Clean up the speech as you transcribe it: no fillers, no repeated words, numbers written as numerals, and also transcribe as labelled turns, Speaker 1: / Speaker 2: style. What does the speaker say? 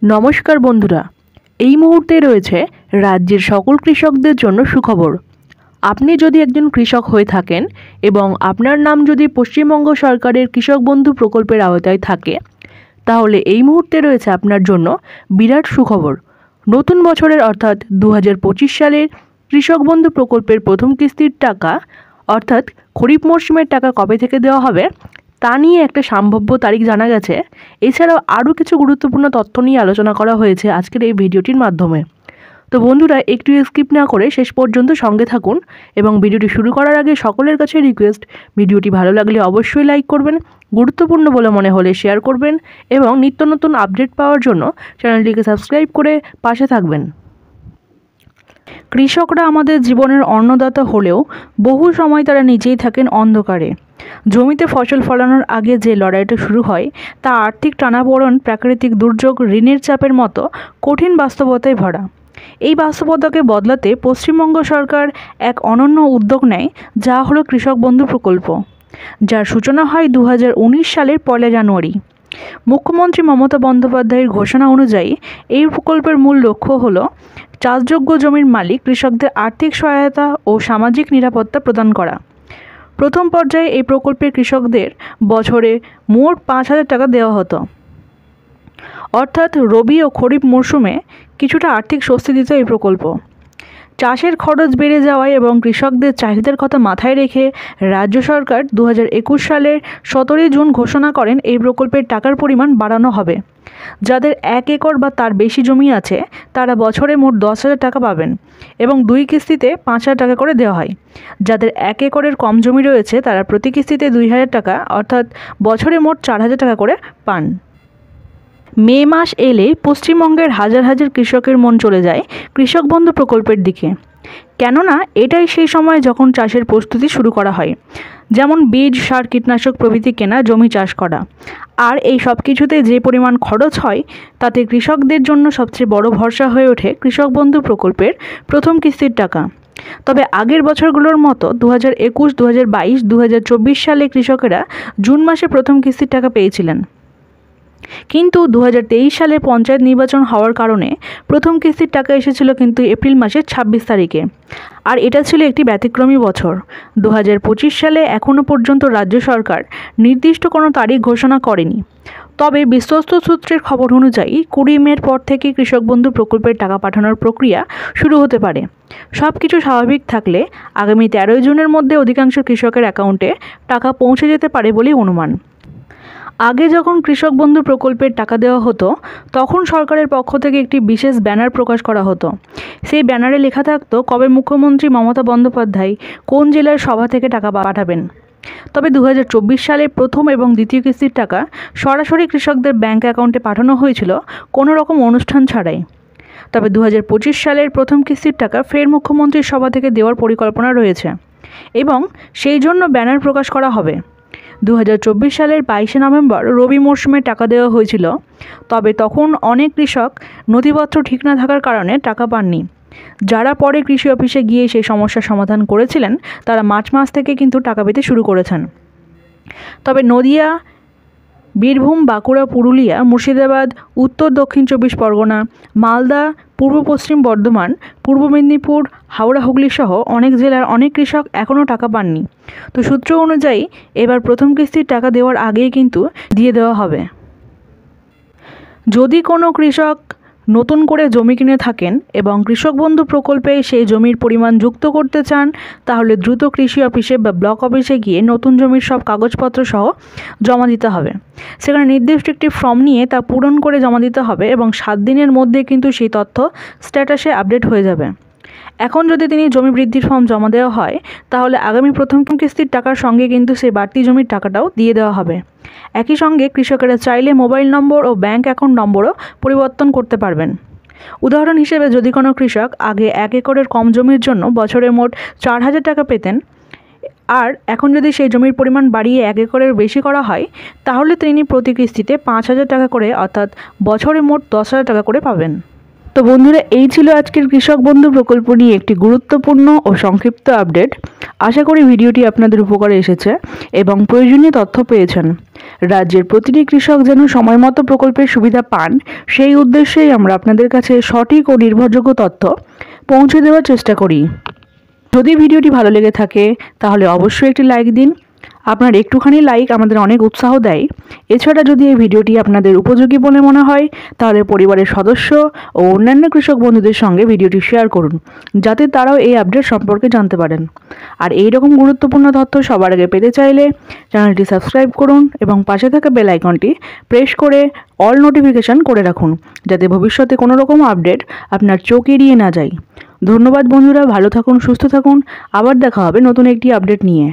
Speaker 1: নমস্কার বন্ধুরা, এই মুহূর্তে রয়েছে রাজ্যের সকল কৃষকদের জন্য সুখবর। আপনি যদি একজন কৃষক হয়ে থাকেন এবং আপনার নাম যদি পশ্চিমবঙ্গ সরকারের কৃষক বন্ধু প্রকল্পের আওতায় থাকে, তাহলে এই মুহূর্তে রয়েছে আপনার জন্য বিরাট সুখবর। নতুন বছরের অর্থাৎ 2025 সালের কৃষক বন্ধু প্রকল্পের প্রথম কিস্তির টাকা অর্থাৎ খরিফ মরশুমের টাকা কবে থেকে দেওয়া হবে তা নিয়ে একটা সম্ভাব্য তারিখ জানা গেছে। এছাড়াও আরও কিছু গুরুত্বপূর্ণ তথ্য নিয়ে আলোচনা করা হয়েছে আজকের এই ভিডিওটির মাধ্যমে। তো বন্ধুরা, একটু স্কিপ না করে শেষ পর্যন্ত সঙ্গে থাকুন এবং ভিডিওটি শুরু করার আগে সকলের কাছে রিকোয়েস্ট, ভিডিওটি ভালো লাগলে অবশ্যই লাইক করবেন, গুরুত্বপূর্ণ বলে মনে হলে শেয়ার করবেন এবং নিত্য নতুন আপডেট পাওয়ার জন্য চ্যানেলটিকে সাবস্ক্রাইব করে পাশে থাকবেন। কৃষকরা আমাদের জীবনের অন্নদাতা হলেও বহু সময় তারা নিজেই থাকেন অন্ধকারে। জমিতে ফসল ফলানোর আগে যে লড়াইটা শুরু হয় তা আর্থিক টানাপোড়েন, প্রাকৃতিক দুর্যোগ, ঋণের চাপের মতো কঠিন বাস্তবতায় ভরা। এই বাস্তবতাকে বদলাতে পশ্চিমবঙ্গ সরকার এক অনন্য উদ্যোগ নেয়, যা হলো কৃষক বন্ধু প্রকল্প, যার সূচনা হয় 2019 সালের 1 জানুয়ারি। মুখ্যমন্ত্রী মমতা বন্দ্যোপাধ্যায়ের ঘোষণা অনুযায়ী এই প্রকল্পের মূল লক্ষ্য হল চাষযোগ্য জমির মালিক কৃষকদের আর্থিক সহায়তা ও সামাজিক নিরাপত্তা প্রদান করা। প্রথম পর্যায়ে এই প্রকল্পের কৃষকদের বছরে মোট 5,000 টাকা দেওয়া হতো, অর্থাৎ রবি ও খরিফ মরশুমে কিছুটা আর্থিক স্বস্তি দিত এই প্রকল্প। চাষের খরচ বেড়ে যাওয়ায় এবং কৃষকদের চাহিদার কথা মাথায় রেখে রাজ্য সরকার 2021 সালের 17 জুন ঘোষণা করেন এই প্রকল্পের টাকার পরিমাণ বাড়ানো হবে। যাদের 1 একর বা তার বেশি জমি আছে তারা বছরে মোট 10,000 টাকা পাবেন এবং 2 কিস্তিতে 5,000 টাকা করে দেওয়া হয়। যাদের 1 একরের কম জমি রয়েছে তারা প্রতি কিস্তিতে 2,000 টাকা অর্থাৎ বছরে মোট 4,000 টাকা করে পান। মে মাস এলে পশ্চিমবঙ্গের হাজার হাজার কৃষকের মন চলে যায় কৃষক বন্ধু প্রকল্পের দিকে, কেননা এটাই সেই সময় যখন চাষের প্রস্তুতি শুরু করা হয়, যেমন বীজ, সার, কীটনাশক প্রভৃতি কেনা, জমি চাষ করা। আর এই সব কিছুতে যে পরিমাণ খরচ হয় তাতে কৃষকদের জন্য সবচেয়ে বড় ভরসা হয়ে ওঠে কৃষক বন্ধু প্রকল্পের প্রথম কিস্তির টাকা। তবে আগের বছরগুলোর মতো 2021, 2022, 2024 সালে কৃষকেরা জুন মাসে প্রথম কিস্তির টাকা পেয়েছিলেন, কিন্তু 2023 সালে পঞ্চায়েত নির্বাচন হওয়ার কারণে প্রথম কিস্তির টাকা এসেছিল কিন্তু এপ্রিল মাসের 26 তারিখে। আর এটা ছিল একটি ব্যতিক্রমী বছর। 2025 সালে এখনও পর্যন্ত রাজ্য সরকার নির্দিষ্ট কোনো তারিখ ঘোষণা করেনি। তবে বিশ্বস্ত সূত্রের খবর অনুযায়ী 20 মের পর থেকে কৃষক বন্ধু প্রকল্পের টাকা পাঠানোর প্রক্রিয়া শুরু হতে পারে। সব কিছু স্বাভাবিক থাকলে আগামী 13 জুনের মধ্যে অধিকাংশ কৃষকের অ্যাকাউন্টে টাকা পৌঁছে যেতে পারে বলেই অনুমান। আগে যখন কৃষক বন্ধু প্রকল্পের টাকা দেওয়া হতো তখন সরকারের পক্ষ থেকে একটি বিশেষ ব্যানার প্রকাশ করা হতো। সেই ব্যানারে লেখা থাকতো কবে মুখ্যমন্ত্রী মমতা বন্দ্যোপাধ্যায় কোন জেলার সভা থেকে টাকা পাঠাবেন। তবে 2024 সালে প্রথম এবং দ্বিতীয় কিস্তির টাকা সরাসরি কৃষকদের ব্যাংক অ্যাকাউন্টে পাঠানো হয়েছিল কোনো রকম অনুষ্ঠান ছাড়াই। তবে 2025 সালের প্রথম কিস্তির টাকা ফের মুখ্যমন্ত্রীর সভা থেকে দেওয়ার পরিকল্পনা রয়েছে এবং সেই জন্য ব্যানার প্রকাশ করা হবে। 2024 সালের 22 নভেম্বর রবি মরশুমে টাকা দেওয়া হয়েছিল, তবে তখন অনেক কৃষক নথিপত্র ঠিক না থাকার কারণে টাকা পাননি। যারা পরে কৃষি অফিসে গিয়ে সেই সমস্যার সমাধান করেছিলেন তারা মার্চ মাস থেকে কিন্তু টাকা পেতে শুরু করেছেন। তবে নদিয়া, বীরভূম, বাঁকুড়া, পুরুলিয়া, মুর্শিদাবাদ, উত্তর দক্ষিণ 24 পরগনা, মালদা, পূর্ব পশ্চিম বর্ধমান, পূর্ব মেদিনীপুর, হাওড়া, হুগলি সহ অনেক জেলার অনেক কৃষক এখনও টাকা পাননি। তো সূত্র অনুযায়ী এবার প্রথম কিস্তির টাকা দেওয়ার আগেই কিন্তু দিয়ে দেওয়া হবে। যদি কোনো কৃষক নতুন করে জমি কিনে থাকেন এবং কৃষক বন্ধু প্রকল্পে সেই জমির পরিমাণ যুক্ত করতে চান, তাহলে দ্রুত কৃষি অফিসে বা ব্লক অফিসে গিয়ে নতুন জমির সব কাগজপত্র সহ জমা দিতে হবে। সেখানে নির্দিষ্ট একটি ফর্ম নিয়ে তা পূরণ করে জমা দিতে হবে এবং 7 দিনের মধ্যে কিন্তু সেই তথ্য স্ট্যাটাসে আপডেট হয়ে যাবে। এখন যদি তিনি জমি বৃদ্ধির ফর্ম জমা দেওয়া হয় তাহলে আগামী প্রথম কিস্তির টাকার সঙ্গে কিন্তু সেই বাড়তি জমির টাকাটাও দিয়ে দেওয়া হবে। একই সঙ্গে কৃষকেরা চাইলে মোবাইল নম্বর ও ব্যাংক অ্যাকাউন্ট নম্বরও পরিবর্তন করতে পারবেন। উদাহরণ হিসেবে যদি কোনো কৃষক আগে 1 একরের কম জমির জন্য বছরে মোট 4,000 টাকা পেতেন, আর এখন যদি সেই জমির পরিমাণ বাড়িয়ে 1 একরের বেশি করা হয় তাহলে তিনি প্রতি কিস্তিতে 5,000 টাকা করে অর্থাৎ বছরে মোট 10,000 টাকা করে পাবেন। তো বন্ধুরা, এই ছিল আজকের কৃষক বন্ধু প্রকল্প নিয়ে একটি গুরুত্বপূর্ণ ও সংক্ষিপ্ত আপডেট। আশা করি ভিডিওটি আপনাদের উপকারে এসেছে এবং প্রয়োজনীয় তথ্য পেয়েছেন। রাজ্যের প্রতিটি কৃষক যেন সময়মতো প্রকল্পের সুবিধা পান, সেই উদ্দেশ্যেই আমরা আপনাদের কাছে সঠিক ও নির্ভরযোগ্য তথ্য পৌঁছে দেওয়ার চেষ্টা করি। যদি ভিডিওটি ভালো লেগে থাকে তাহলে অবশ্যই একটি লাইক দিন। আপনার একটুখানি লাইক আমাদের অনেক উৎসাহ দেয়। এছাড়া যদি এই ভিডিওটি আপনাদের উপযোগী বলে মনে হয় তাহলে পরিবারের সদস্য ও অন্যান্য কৃষক বন্ধুদের সঙ্গে ভিডিওটি শেয়ার করুন, যাতে তারাও এই আপডেট সম্পর্কে জানতে পারেন। আর এই রকম গুরুত্বপূর্ণ তথ্য সবার আগে পেতে চাইলে চ্যানেলটি সাবস্ক্রাইব করুন এবং পাশে থাকা বেল আইকনটি প্রেস করে অল নোটিফিকেশান করে রাখুন, যাতে ভবিষ্যতে কোনো রকম আপডেট আপনার চোখ এড়িয়ে না যায়। ধন্যবাদ বন্ধুরা, ভালো থাকুন, সুস্থ থাকুন। আবার দেখা হবে নতুন একটি আপডেট নিয়ে।